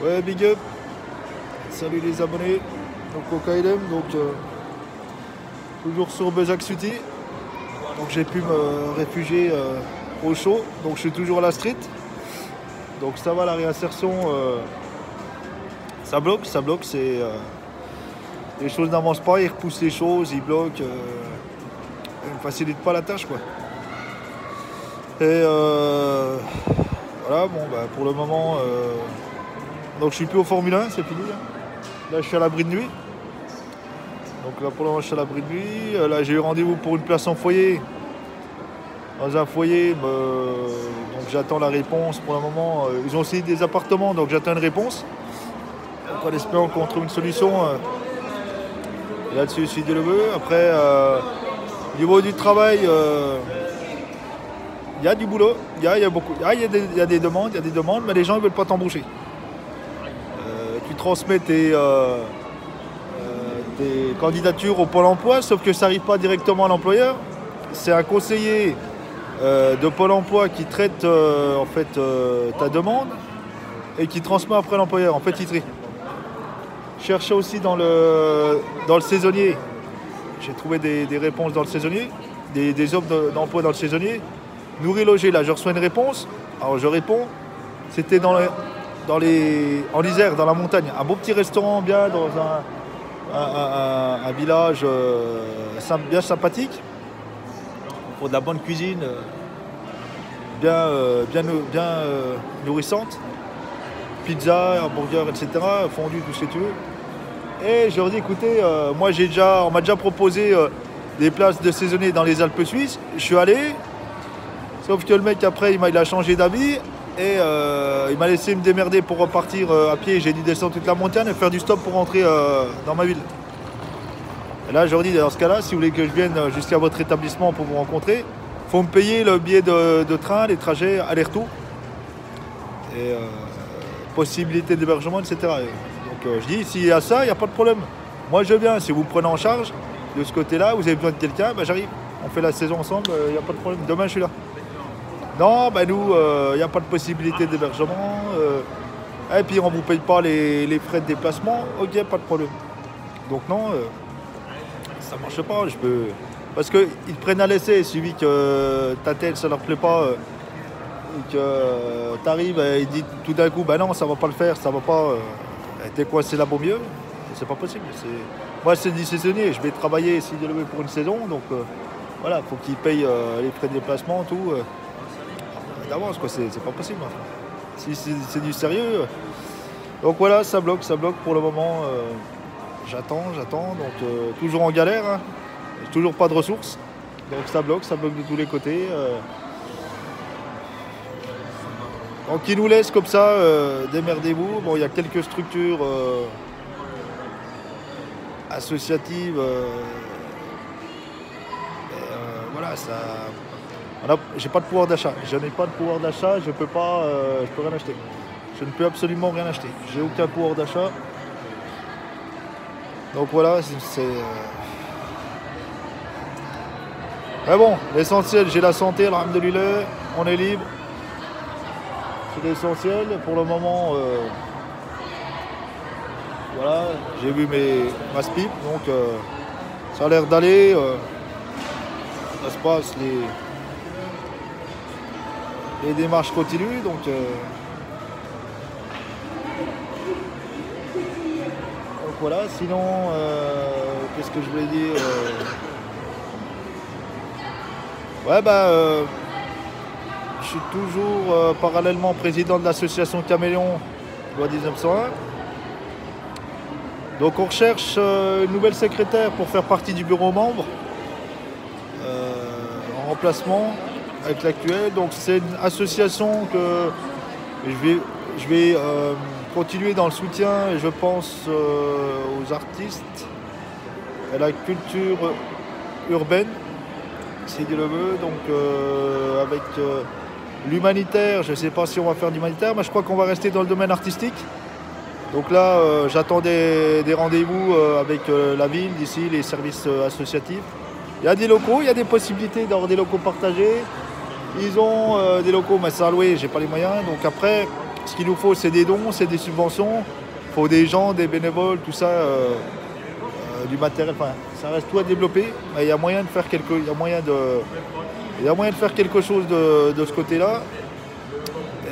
Ouais, big up. Salut les abonnés. Donc au KLM, toujours sur Bezac City. Donc j'ai pu me réfugier au chaud. Donc je suis toujours à la street. Donc ça va, la réinsertion, ça bloque, c'est les choses n'avancent pas, ils repoussent les choses, ils bloquent, ils ne facilitent pas la tâche quoi. Et voilà, bon bah pour le moment, donc je suis plus au Formule 1, c'est fini. Hein. Là je suis à l'abri de nuit. Donc là pour le moment je suis à l'abri de nuit. Là j'ai eu rendez-vous pour une place en foyer. Dans un foyer, donc j'attends la réponse pour le moment. Ils ont aussi des appartements, donc j'attends une réponse. Donc en espérant qu'on trouve une solution là-dessus, si Dieu le veut. Après, au niveau du travail, il y a du boulot, il y a des demandes, mais les gens ne veulent pas t'embaucher. Tu transmets tes candidatures au Pôle emploi, sauf que ça n'arrive pas directement à l'employeur. C'est un conseiller de Pôle emploi qui traite ta demande et qui transmet après l'employeur. En fait, il trie. Cherchez aussi dans le saisonnier. J'ai trouvé des réponses dans le saisonnier, des offres d'emploi dans le saisonnier. Nourrir, loger, là, je reçois une réponse. Alors je réponds. C'était en Isère, dans la montagne. Un beau petit restaurant bien dans un village bien sympathique. Pour de la bonne cuisine, bien nourrissante. Pizza, hamburger, etc. Fondu, tout ce que tu veux. Et je leur dis, écoutez, moi on m'a déjà proposé des places de saisonniers dans les Alpes suisses. Je suis allé, sauf que le mec après il a changé d'avis et il m'a laissé me démerder pour repartir à pied. J'ai dû descendre toute la montagne et faire du stop pour rentrer dans ma ville. Et là je leur dis, dans ce cas-là, si vous voulez que je vienne jusqu'à votre établissement pour vous rencontrer, il faut me payer le billet de train, les trajets, aller-retour. Et possibilité d'hébergement, etc. Donc je dis, s'il y a ça, il n'y a pas de problème. Moi je viens, si vous prenez en charge de ce côté-là, vous avez besoin de quelqu'un, j'arrive. On fait la saison ensemble, il n'y a pas de problème. Demain je suis là. Non, nous, il n'y a pas de possibilité d'hébergement. Et puis on ne vous paye pas les frais de déplacement. Ok, pas de problème. Donc non, ça ne marche pas. Parce qu'ils te prennent à l'essai, il suffit que ta tête, ça ne leur plaît pas. Et que tu arrives et ils disent tout d'un coup, non, ça va pas le faire, ça va pas. T'es coincé là-bas au mieux. C'est pas possible. Moi, c'est du saisonnier. Je vais travailler si Dieu le veut pour une saison. Donc voilà, il faut qu'ils payent les frais de déplacement, tout. D'avance, quoi. C'est pas possible. Si c'est du sérieux. Donc voilà, ça bloque pour le moment. J'attends. Donc toujours en galère. Hein. Toujours pas de ressources. Donc ça bloque de tous les côtés. Donc ils nous laissent comme ça, démerdez-vous. Bon, il y a quelques structures associatives. Voilà, ça. J'ai pas de pouvoir d'achat. Je n'ai pas de pouvoir d'achat, je peux rien acheter. Je ne peux absolument rien acheter. J'ai aucun pouvoir d'achat. Donc voilà, Mais bon, l'essentiel, j'ai la santé, alhamdoulilah, on est libre. C'est l'essentiel. Pour le moment, voilà, j'ai vu ma SPIP, donc ça a l'air d'aller. Ça se passe, les démarches continuent, donc voilà. Sinon, qu'est-ce que je voulais dire je suis toujours parallèlement président de l'association Caméléon, loi 1901. Donc on recherche une nouvelle secrétaire pour faire partie du bureau membre en remplacement avec l'actuel. Donc c'est une association que je vais continuer dans le soutien, je pense, aux artistes, à la culture urbaine, si Dieu le veut. Donc avec l'humanitaire, je ne sais pas si on va faire de l'humanitaire, mais je crois qu'on va rester dans le domaine artistique. Donc là, j'attends des rendez-vous avec la ville d'ici, les services associatifs. Il y a des locaux, il y a des possibilités d'avoir des locaux partagés. Ils ont des locaux, mais c'est à louer, j'ai pas les moyens. Donc après, Ce qu'il nous faut, c'est des dons, c'est des subventions. Il faut des gens, des bénévoles, tout ça, du matériel. Enfin, ça reste tout à développer. Mais il y a moyen de faire il y a moyen de faire quelque chose de ce côté-là.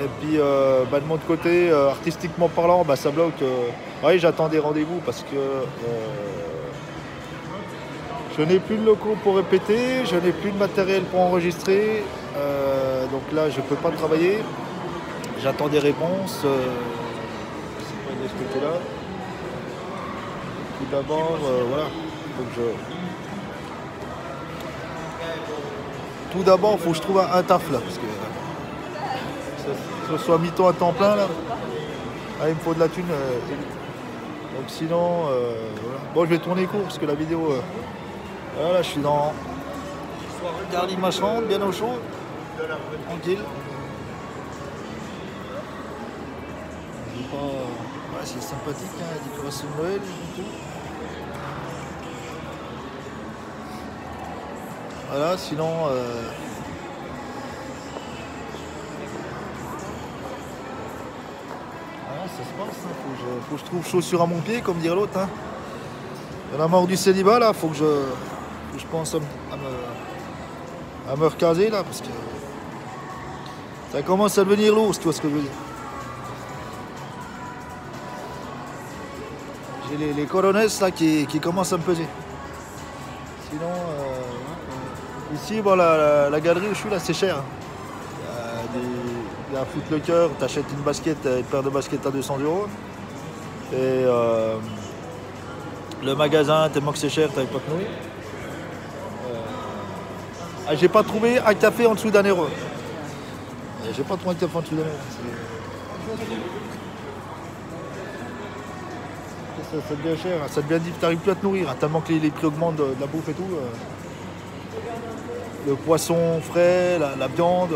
Et puis, de mon côté, artistiquement parlant, ça bloque. Oui, j'attends des rendez-vous parce que je n'ai plus de locaux pour répéter, je n'ai plus de matériel pour enregistrer. Donc là, je ne peux pas travailler. J'attends des réponses. C'est pas de ce côté-là. Tout d'abord, voilà. Tout d'abord, il faut que je trouve un taf là. Parce que que ce soit mi-temps à temps plein là. Ah, il me faut de la thune. Donc sinon, voilà. Bon, je vais tourner court parce que la vidéo. Voilà, je suis dans Gardy Machambre, bien au chaud, tranquille. Ouais, c'est sympathique, hein, la décoration de Noël et tout. Voilà, sinon. Ça se passe, hein. Faut que je trouve chaussures à mon pied, comme dire l'autre. Hein. La mort du célibat, là, faut que je pense à me recaser, là, parce que ça commence à devenir lourd, si tu vois ce que je veux dire. J'ai les coronesses, là, qui commencent à me peser. Sinon, ici, bon, la galerie où je suis, là, c'est cher. Il y a un Foot le cœur, tu achètes une paire de baskets à 200 €. Et le magasin, tellement que c'est cher, t'avais pas que nous. J'ai pas trouvé un café en dessous d'1 €. J'ai pas trouvé un café en dessous d'1 €. Ça devient cher, ça devient difficile, t'arrives plus à te nourrir, hein, tellement que les prix augmentent de la bouffe et tout. Le poisson frais, la viande.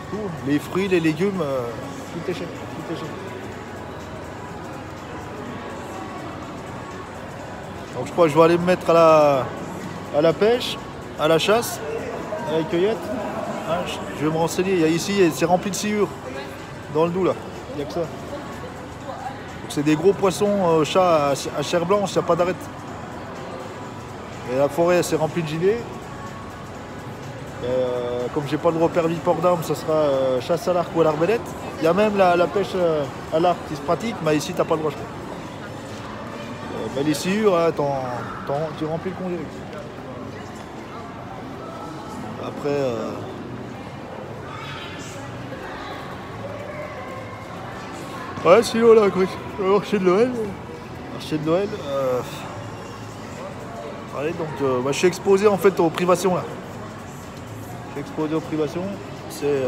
Tout. Les fruits, les légumes, tout est cher. Tout est cher. Donc je crois que je vais aller me mettre à la pêche, à la chasse, à la cueillette. Hein, je vais me renseigner. Il y a ici, c'est rempli de sciure dans le Doubs là. Il n'y a que ça. Donc c'est des gros poissons chats à chair blanche, il n'y a pas d'arrêt. Et la forêt, c'est rempli de gibier. Comme j'ai pas le droit permis port d'armes, ça sera chasse à l'arc ou à l'arbalète. Il y a même la pêche à l'arc qui se pratique, mais ici t'as pas le droit. Les sciures, hein, tu remplis le congé. Après, ouais, sinon là, marché de Noël. Marché de Noël. Allez, donc, je suis exposé en fait aux privations là. Exposé aux privations, c'est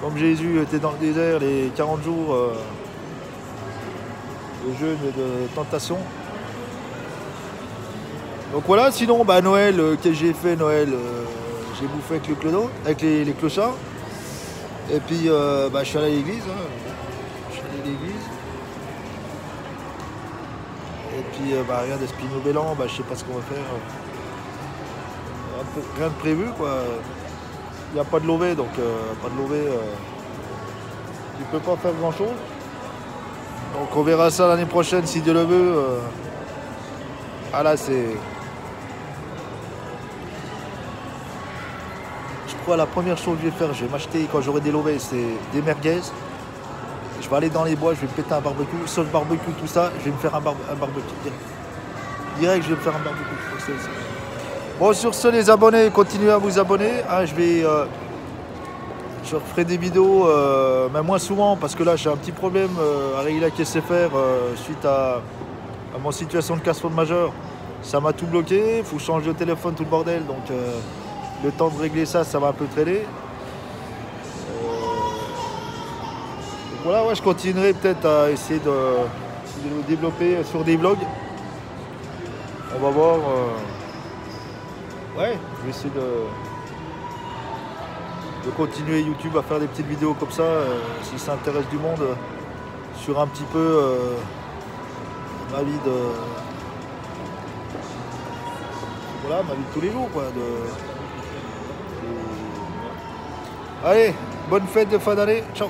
comme Jésus était dans le désert les 40 jours de jeûne et de tentation. Donc voilà, sinon Noël, qu'est-ce que j'ai fait Noël, j'ai bouffé avec le clodo, avec les clochards. Et puis je suis allé à l'église. Hein. Je suis allé à l'église. Et puis rien de ce nouvel an, je sais pas ce qu'on va faire. Rien de prévu quoi. Il n'y a pas de levée, donc pas de levée. Tu peux pas faire grand chose. Donc on verra ça l'année prochaine si Dieu le veut. Ah là c'est. Je crois la première chose que je vais faire, je vais m'acheter quand j'aurai des levées, c'est des merguez. Je vais aller dans les bois, je vais me péter un barbecue, sauce barbecue, tout ça, je vais me faire un barbecue direct. Direct, je vais me faire un barbecue. Bon, sur ce, les abonnés, continuez à vous abonner. Hein, je ferai des vidéos, mais moins souvent, parce que là, j'ai un petit problème à régler la caisse FR suite à mon situation de casse-fonds majeur. Ça m'a tout bloqué, il faut changer de téléphone, tout le bordel. Donc, le temps de régler ça, ça va un peu traîner. Donc voilà, ouais, je continuerai peut-être à essayer de me développer sur des vlogs. On va voir. Ouais, je vais essayer de continuer YouTube à faire des petites vidéos comme ça, si ça intéresse du monde, sur un petit peu ma vie de. Voilà, ma vie de tous les jours quoi. Allez, Bonne fête de fin d'année. Ciao.